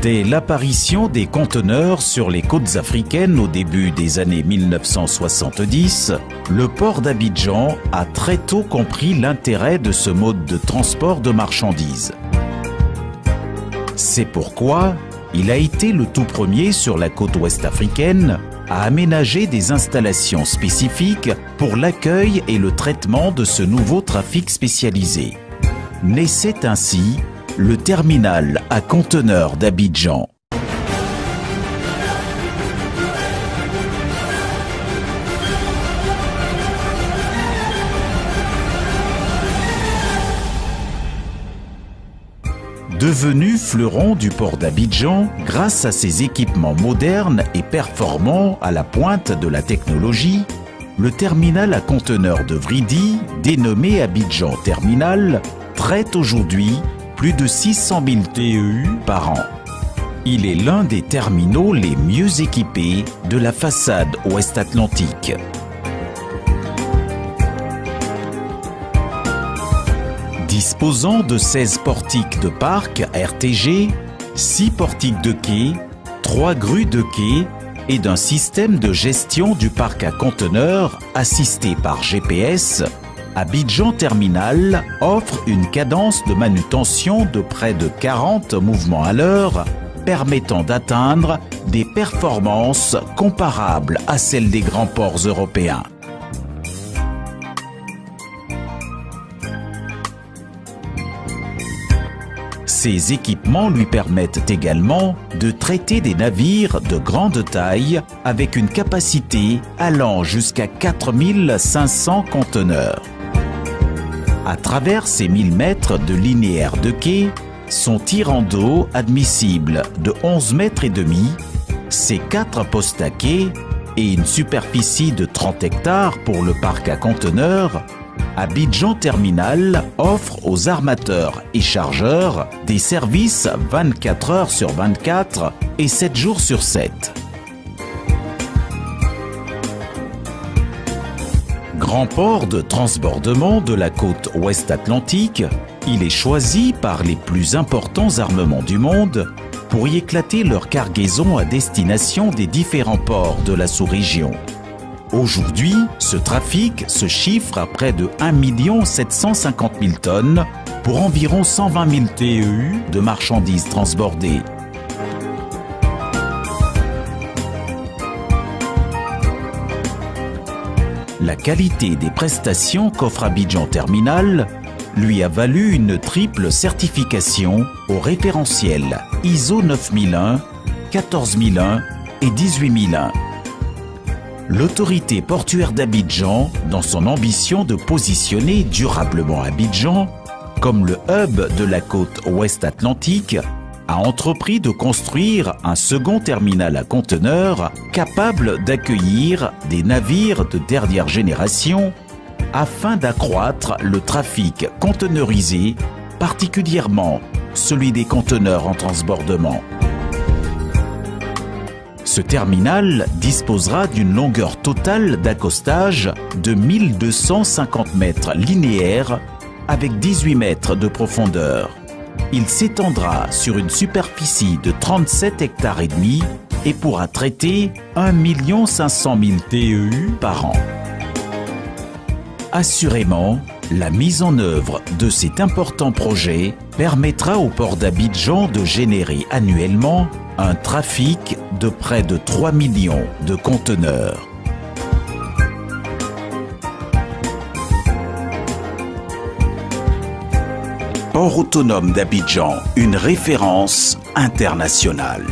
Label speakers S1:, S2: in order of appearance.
S1: Dès l'apparition des conteneurs sur les côtes africaines au début des années 1970, le port d'Abidjan a très tôt compris l'intérêt de ce mode de transport de marchandises. C'est pourquoi il a été le tout premier sur la côte ouest africaine à aménager des installations spécifiques pour l'accueil et le traitement de ce nouveau trafic spécialisé. Naissait ainsi le terminal à conteneurs d'Abidjan. Devenu fleuron du port d'Abidjan grâce à ses équipements modernes et performants à la pointe de la technologie, le terminal à conteneurs de Vridi, dénommé Abidjan Terminal, traite aujourd'hui plus de 600 000 TEU par an. Il est l'un des terminaux les mieux équipés de la façade ouest-atlantique. Disposant de 16 portiques de parc RTG, 6 portiques de quai, 3 grues de quai et d'un système de gestion du parc à conteneurs assisté par GPS, Abidjan Terminal offre une cadence de manutention de près de 40 mouvements à l'heure, permettant d'atteindre des performances comparables à celles des grands ports européens. Ces équipements lui permettent également de traiter des navires de grande taille avec une capacité allant jusqu'à 4500 conteneurs. À travers ces 1000 mètres de linéaire de quai, son tirant d'eau admissible de 11 mètres et demi, ses 4 postes à quai et une superficie de 30 hectares pour le parc à conteneurs, Abidjan Terminal offre aux armateurs et chargeurs des services 24 heures sur 24 et 7 jours sur 7. Grand port de transbordement de la côte ouest-atlantique, il est choisi par les plus importants armements du monde pour y éclater leur cargaison à destination des différents ports de la sous-région. Aujourd'hui, ce trafic se chiffre à près de 1 750 000 tonnes pour environ 120 000 TEU de marchandises transbordées. La qualité des prestations qu'offre Abidjan Terminal lui a valu une triple certification au référentiel ISO 9001, 14001 et 18001. L'autorité portuaire d'Abidjan, dans son ambition de positionner durablement Abidjan comme le hub de la côte ouest-atlantique, a entrepris de construire un second terminal à conteneurs capable d'accueillir des navires de dernière génération afin d'accroître le trafic conteneurisé, particulièrement celui des conteneurs en transbordement. Ce terminal disposera d'une longueur totale d'accostage de 1250 mètres linéaires avec 18 mètres de profondeur. Il s'étendra sur une superficie de 37 hectares et demi et pourra traiter 1 500 000 TEU par an. Assurément, la mise en œuvre de cet important projet permettra au port d'Abidjan de générer annuellement un trafic de près de 3 millions de conteneurs. Port autonome d'Abidjan, une référence internationale.